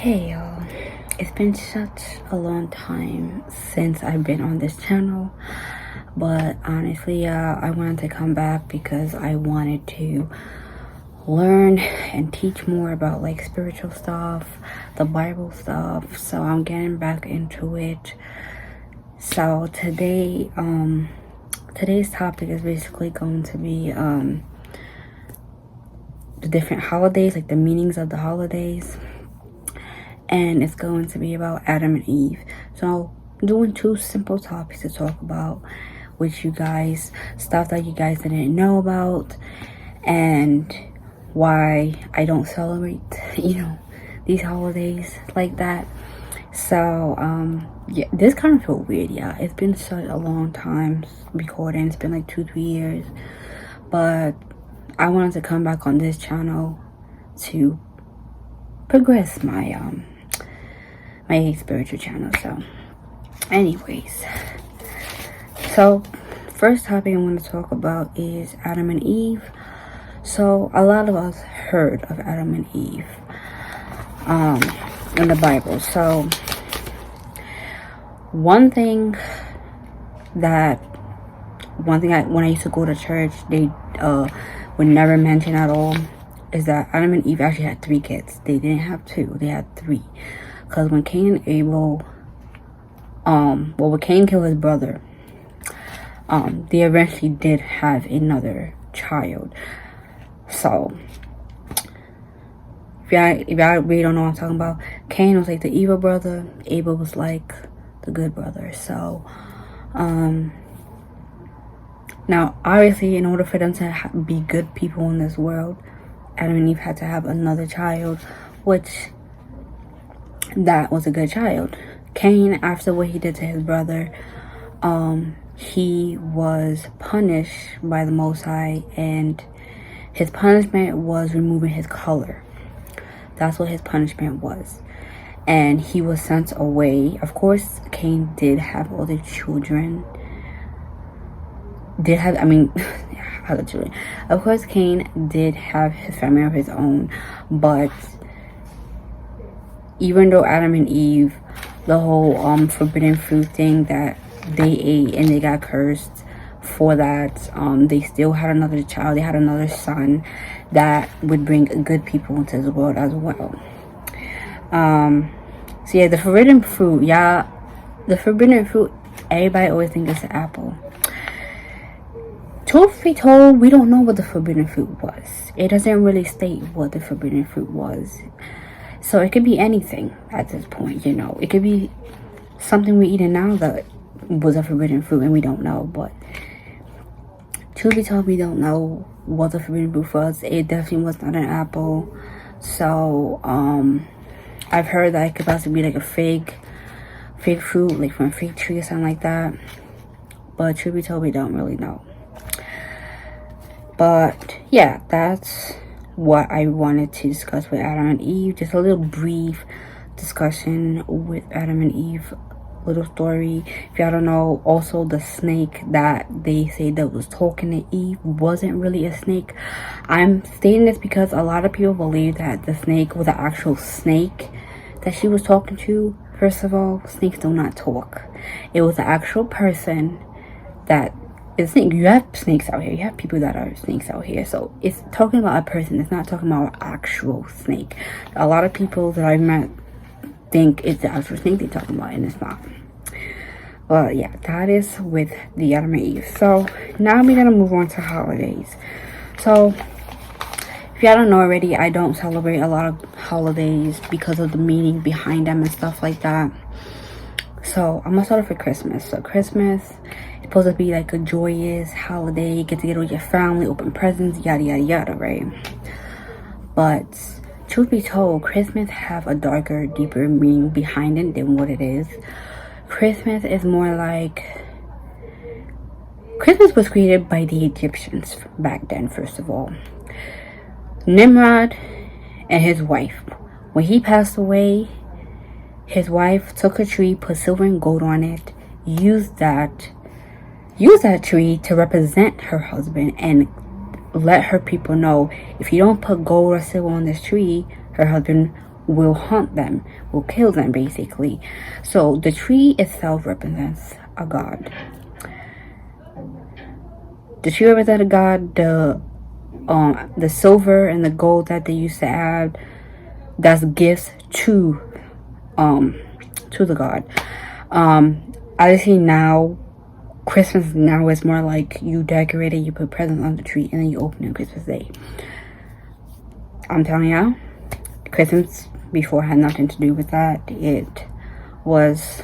Hey y'all, it's been such a long time since I've been on this channel, but honestly, I wanted to come back because I wanted to learn and teach more about like spiritual stuff, the Bible stuff, so I'm getting back into it. So today's topic is basically going to be the different holidays, like the meanings of the holidays. And it's going to be about Adam and Eve. So I'm doing two simple topics to talk about with you guys, stuff that you guys didn't know about, and why I don't celebrate, these holidays like that. So yeah, this kind of felt weird. Yeah, it's been such a long time recording. It's been like 2-3 years, but I wanted to come back on this channel to progress my spiritual channel. So anyways, so first topic I want to talk about is Adam and Eve. So a lot of us heard of Adam and Eve in the Bible. So one thing when I used to go to church, they would never mention at all is that Adam and Eve actually had 3 kids. They didn't have 2, they had 3. Because when Cain and Abel, when Cain killed his brother, they eventually did have another child. So, if y'all really don't know what I'm talking about, Cain was like the evil brother, Abel was like the good brother. So, now, obviously, in order for them to be good people in this world, Adam and Eve had to have another child, which that was a good child. Cain, after what he did to his brother, he was punished by the Most High, and his punishment was removing his color. That's what his punishment was. And he was sent away. Of course, Cain did have other children. Other children. Of course, Cain did have his family of his own, but even though Adam and Eve, the whole forbidden fruit thing that they ate and they got cursed for that, they still had another child. They had another son that would bring good people into the world as well. So yeah, the forbidden fruit, everybody always thinks it's an apple. Truth be told, we don't know what the forbidden fruit was. It doesn't really state what the forbidden fruit was. So it could be anything at this point, It could be something we're eating now that was a forbidden fruit and we don't know. But truth be told, we don't know what the forbidden fruit was. It definitely was not an apple. So I've heard that it could possibly be like a fig fruit, like from a fig tree or something like that. But truth be told, we don't really know. But yeah, that's what I wanted to discuss with Adam and Eve. Just a little brief discussion with Adam and Eve, little story. If y'all don't know, also the snake that they say that was talking to Eve wasn't really a snake. I'm stating this because a lot of people believe that the snake was an actual snake that she was talking to. First of all, snakes do not talk. It was an actual person that is snake. You have snakes out here. You have people that are snakes out here. So it's talking about a person. It's not talking about an actual snake. A lot of people that I've met think it's the actual snake they're talking about, and it's not. Well, yeah, that is with the Adam and Eve. So now we're gonna move on to holidays. So if y'all don't know already, I don't celebrate a lot of holidays because of the meaning behind them and stuff like that. So I'm gonna start off with Christmas. So Christmas is supposed to be like a joyous holiday. You get together with your family, open presents, yada yada yada, right? But truth be told, Christmas have a darker, deeper meaning behind it than what it is. Christmas is more like, Christmas was created by the Egyptians back then, first of all. Nimrod and his wife, when he passed away, his wife took a tree, put silver and gold on it, used that tree to represent her husband, and let her people know, if you don't put gold or silver on this tree, her husband will hunt them, will kill them basically. So the tree itself represents a god. The tree represents a god. The silver and the gold that they used to add, that's gifts to the god. Obviously now, Christmas now is more like you decorate it, you put presents on the tree, and then you open it on Christmas Day. I'm telling y'all, Christmas before had nothing to do with that. It was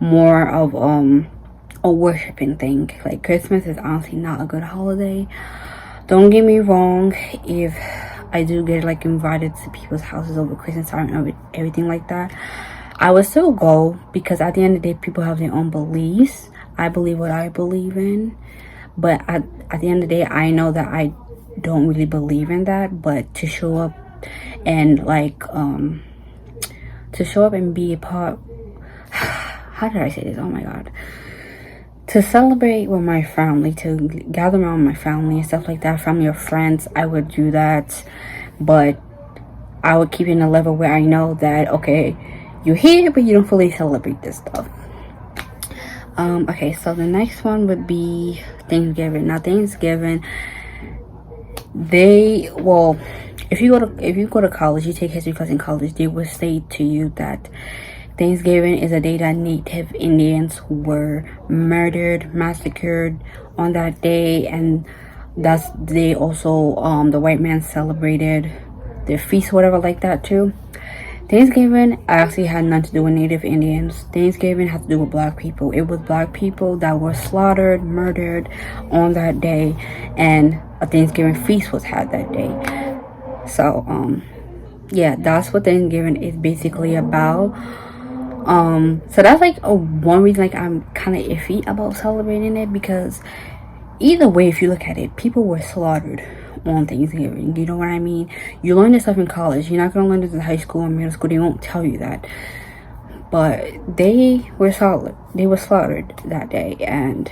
more of a worshiping thing. Like, Christmas is honestly not a good holiday. Don't get me wrong, if I do get like invited to people's houses over Christmas time and everything like that, I would still go, because at the end of the day, people have their own beliefs. I believe what I believe in, but at the end of the day, I know that I don't really believe in that. But to show up and like be a part, how did I say this? Oh my god. To celebrate with my family, to gather around my family and stuff like that, family or friends, I would do that. But I would keep it in a level where I know that, okay, you're here, but you don't fully celebrate this stuff. Okay, so the next one would be Thanksgiving. Now, Thanksgiving, if you go to college, you take history class in college, they will say to you that Thanksgiving is a day that Native Indians were murdered, massacred on that day, and that's the day also the white man celebrated their feast, whatever like that too. Thanksgiving actually had nothing to do with Native Indians. Thanksgiving had to do with black people. It was black people that were slaughtered, murdered on that day, and a Thanksgiving feast was had that day. So yeah, that's what Thanksgiving is basically about. So that's like one reason like I'm kind of iffy about celebrating it, because either way, if you look at it, people were slaughtered on Thanksgiving. You know what I mean? You learn this stuff in college. You're not gonna learn this in high school or middle school. They won't tell you that. But they were slaughtered that day, and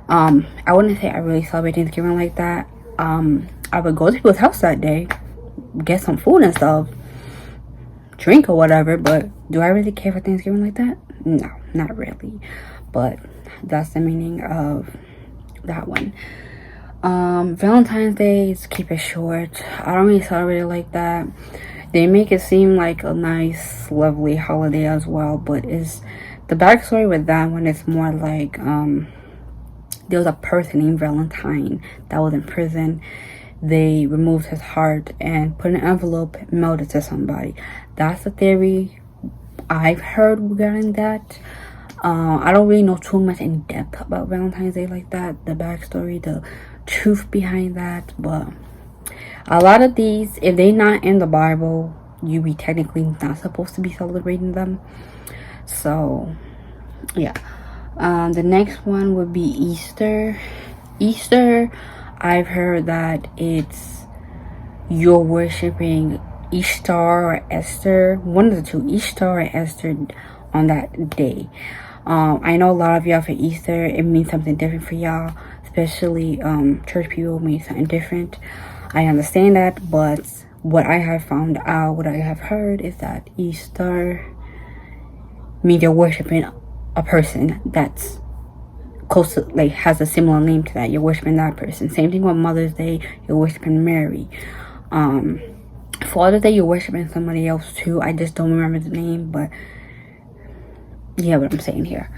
I wouldn't say I really celebrate Thanksgiving like that. I would go to people's house that day, get some food and stuff, drink or whatever, but do I really care for Thanksgiving like that? No, not really. But that's the meaning of that one. Valentine's Day, is keep it short. I don't really celebrate it like that. They make it seem like a nice, lovely holiday as well, but it's the backstory with that one is more like there was a person named Valentine that was in prison. They removed his heart and put an envelope, mailed it to somebody. That's the theory I've heard regarding that. I don't really know too much in depth about Valentine's Day like that, the backstory, the truth behind that, but a lot of these, if they're not in the Bible, you be technically not supposed to be celebrating them. So yeah. The next one would be Easter. Easter, I've heard that it's you're worshiping Ishtar or Esther, one of the two, Ishtar or Esther, on that day. I know a lot of y'all for Easter, it means something different for y'all, especially church people mean something different. I understand that, but what I have found out, what I have heard, is that Easter means you're worshiping a person that's close to, like, has a similar name to that. You're worshiping that person. Same thing with Mother's Day, you're worshiping Mary. Father's Day, you're worshiping somebody else too. I just don't remember the name, but yeah, what I'm saying here.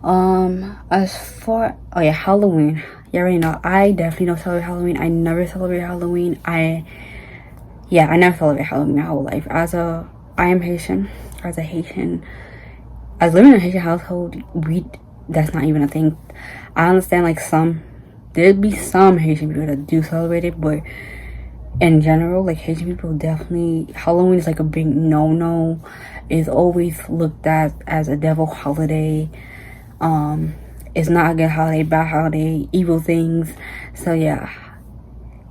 As for Halloween, you already know I definitely don't celebrate Halloween. I never celebrate Halloween. I never celebrate Halloween my whole life. I am Haitian. As living in a Haitian household, that's not even a thing. I understand, like, there'd be some Haitian people that do celebrate it, but in general, like, Haitian people definitely, Halloween is like a big no-no. It's always looked at as a devil holiday. It's not a good holiday, bad holiday, evil things. So yeah,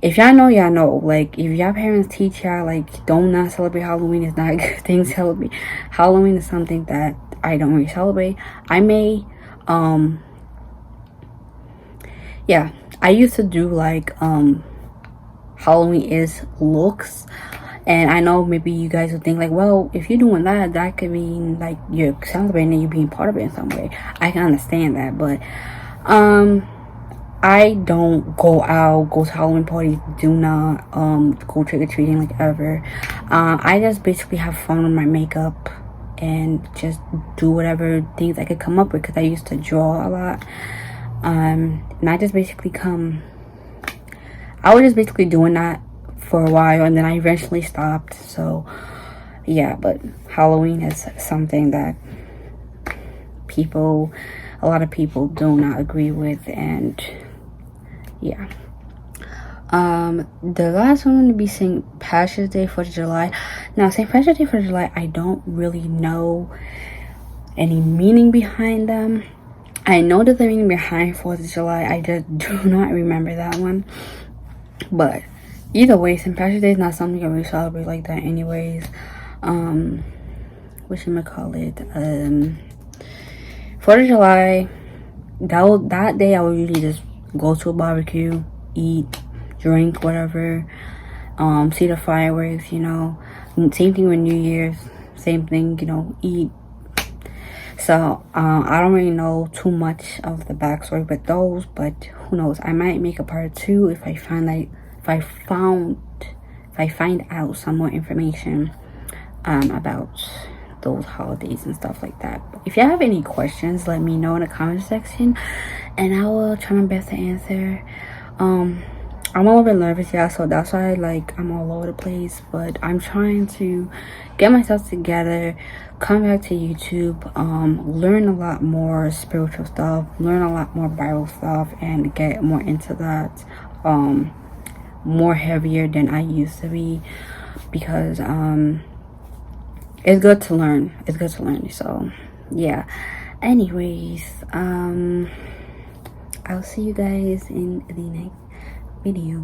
if y'all know, y'all know. Like, if y'all parents teach y'all, like, don't not celebrate Halloween, it's not a good thing to celebrate. Halloween is something that I don't really celebrate. I may, I used to do, like, Halloween is looks. And I know maybe you guys will think like, well, if you're doing that, that could mean like you're celebrating and you're being part of it in some way. I can understand that, but I don't go out, go to Halloween parties, do not go trick-or-treating like ever. I just basically have fun with my makeup and just do whatever things I could come up with, because I used to draw a lot. And I just basically I was just basically doing that for a while, and then I eventually stopped. So yeah, but Halloween is something that a lot of people do not agree with, and yeah. The last one would be St. Patrick's Day, 4th of July. Now, St. Patrick's Day, 4th of July, I don't really know any meaning behind them. I know that the meaning behind 4th of July, I just do not remember that one. But either way, St. Patrick's Day is not something I really celebrate like that anyways. Whatchamacallit, 4th of July, that day I would usually just go to a barbecue, eat, drink, whatever, see the fireworks, you know. Same thing with New Year's, same thing, you know, eat. So I don't really know too much of the backstory with those, but who knows, I might make a part 2 if I find out some more information about those holidays and stuff like that. But if you have any questions, let me know in the comment section and I will try my best to answer. I'm a little bit nervous, yeah, so that's why I'm all over the place, but I'm trying to get myself together, come back to YouTube, learn a lot more spiritual stuff, learn a lot more Bible stuff, and get more into that, more heavier than I used to be, because it's good to learn. It's good to learn. So yeah. Anyways, I'll see you guys in the next video.